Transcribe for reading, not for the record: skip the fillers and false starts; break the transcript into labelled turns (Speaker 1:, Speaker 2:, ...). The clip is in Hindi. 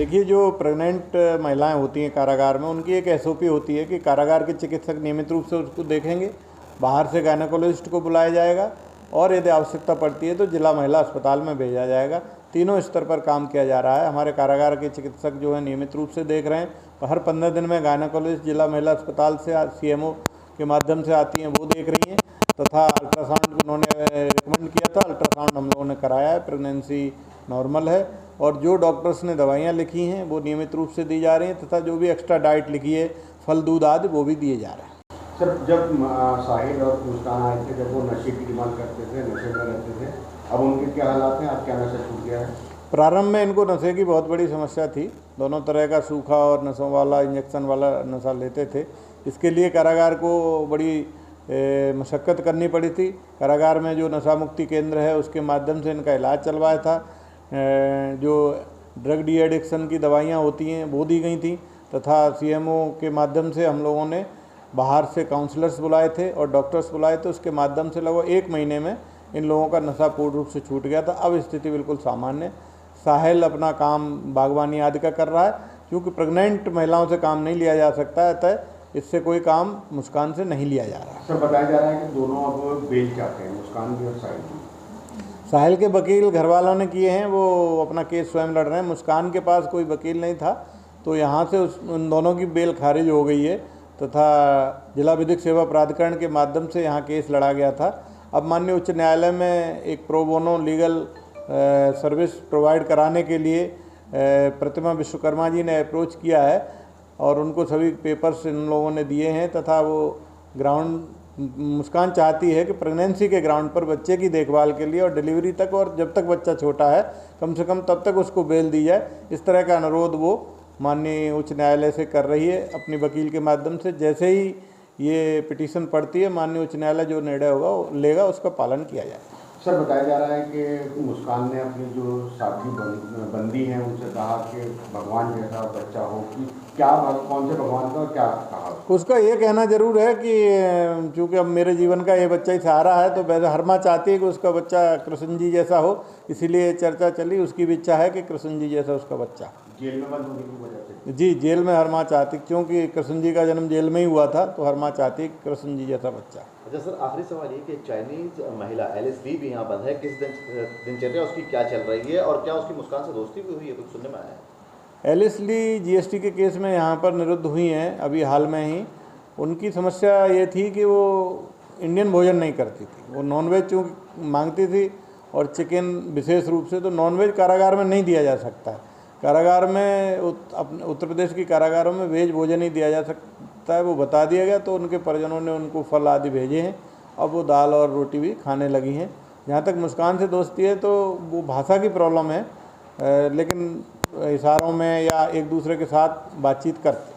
Speaker 1: देखिए, जो प्रेग्नेंट महिलाएं होती हैं कारागार में, उनकी एक एसओपी होती है कि कारागार के चिकित्सक नियमित रूप से उसको देखेंगे, बाहर से गायनेकोलॉजिस्ट को बुलाया जाएगा और यदि आवश्यकता पड़ती है तो जिला महिला अस्पताल में भेजा जाएगा। तीनों स्तर पर काम किया जा रहा है। हमारे कारागार के चिकित्सक जो है नियमित रूप से देख रहे हैं। हर 15 दिन में गायनेकोलॉजिस्ट जिला महिला अस्पताल से सीएमओ के माध्यम से आती हैं, वो देख रही हैं, तथा अल्ट्रासाउंड उन्होंने रिकमेंड किया था, अल्ट्रासाउंड हम लोगों ने कराया है, प्रेगनेंसी नॉर्मल है। और जो डॉक्टर्स ने दवाइयाँ लिखी हैं वो नियमित रूप से दी जा रही हैं, तथा जो भी एक्स्ट्रा डाइट लिखी है, फल दूध आदि, वो भी दिए जा रहे हैं।
Speaker 2: सर, जब साहिल और मुस्कान आए थे, जब वो नशे की डिमांड करते थे, नशे में रहते थे, अब उनके क्या हालात हैं? अब क्या नशा छूट गया है?
Speaker 1: प्रारंभ में इनको नशे की बहुत बड़ी समस्या थी। दोनों तरह का सूखा और नशों वाला, इंजेक्शन वाला नशा लेते थे। इसके लिए कारागार को बड़ी मशक्क़त करनी पड़ी थी। कारागार में जो नशा मुक्ति केंद्र है उसके माध्यम से इनका इलाज चलवाया था। जो ड्रग डी एडिक्शन की दवाइयाँ होती हैं वो दी गई थी, तथा सीएमओ के माध्यम से हम लोगों ने बाहर से काउंसलर्स बुलाए थे और डॉक्टर्स बुलाए थे। उसके माध्यम से लगभग 1 महीने में इन लोगों का नशा पूर्ण रूप से छूट गया था। अब स्थिति बिल्कुल सामान्य। साहिल अपना काम बागवानी आदि का कर रहा है, क्योंकि प्रेग्नेंट महिलाओं से काम नहीं लिया जा सकता है, अतः इससे कोई काम मुस्कान से नहीं लिया जा रहा है।
Speaker 2: सर, बताया जा रहा है कि दोनों अब बेल चाहते हैं, मुस्कान भी और साहिल भी।
Speaker 1: साहिल के वकील घर वालों ने किए हैं, वो अपना केस स्वयं लड़ रहे हैं। मुस्कान के पास कोई वकील नहीं था, तो यहाँ से उन दोनों की बेल खारिज हो गई है, तथा जिला विधिक सेवा प्राधिकरण के माध्यम से यहाँ केस लड़ा गया था। अब माननीय उच्च न्यायालय में एक pro bono legal service provide कराने के लिए प्रतिमा विश्वकर्मा जी ने अप्रोच किया है और उनको सभी पेपर्स इन लोगों ने दिए हैं, तथा वो मुस्कान चाहती है कि प्रेगनेंसी के ग्राउंड पर बच्चे की देखभाल के लिए और डिलीवरी तक, और जब तक बच्चा छोटा है कम से कम तब तक उसको बेल दी जाए। इस तरह का अनुरोध वो माननीय उच्च न्यायालय से कर रही है अपनी वकील के माध्यम से। जैसे ही ये पिटीशन पड़ती है, माननीय उच्च न्यायालय जो निर्णय होगा लेगा, उसका पालन किया जाए।
Speaker 2: सर, बताया जा रहा है कि मुस्कान ने अपनी जो साथी बंदी हैं उनसे कहा कि भगवान जैसा बच्चा हो, कि क्या कौन से भगवान का क्या कहा?
Speaker 1: उसका ये कहना जरूर है कि चूँकि अब मेरे जीवन का ये बच्चा ही सहारा है, तो वैसे हर माँ चाहती है कि उसका बच्चा कृष्ण जी जैसा हो, इसीलिए चर्चा चली। उसकी भी इच्छा है कि कृष्ण जी जैसा उसका बच्चा।
Speaker 2: जेल में बंद होने की वजह से?
Speaker 1: जी, जेल में हर माँ चाहती, क्योंकि कृष्ण जी का जन्म जेल में ही हुआ था, तो हर माँ चाहती कृष्ण जी जैसा बच्चा।
Speaker 3: अच्छा सर, आखिरी सवाल ये कि चाइनीज महिला एलएसडी भी यहाँ बंद है, किस दिनचर्या उसकी क्या चल रही है और क्या उसकी मुस्कान से दोस्ती भी हुई है? कुछ सुनने में आया है।
Speaker 1: एलएसडी जीएसटी के केस में यहाँ पर निरुद्ध हुई हैं अभी हाल में ही। उनकी समस्या ये थी कि वो इंडियन भोजन नहीं करती थी, वो नॉनवेज चूँकि मांगती थी, और चिकन विशेष रूप से। तो नॉनवेज कारागार में नहीं दिया जा सकता है। कारागार में उत्तर प्रदेश की कारागारों में वेज भोजन ही दिया जा सकता है, वो बता दिया गया। तो उनके परिजनों ने उनको फल आदि भेजे हैं, अब वो दाल और रोटी भी खाने लगी हैं। जहाँ तक मुस्कान से दोस्ती है, तो वो भाषा की प्रॉब्लम है, लेकिन इशारों में या एक दूसरे के साथ बातचीत करते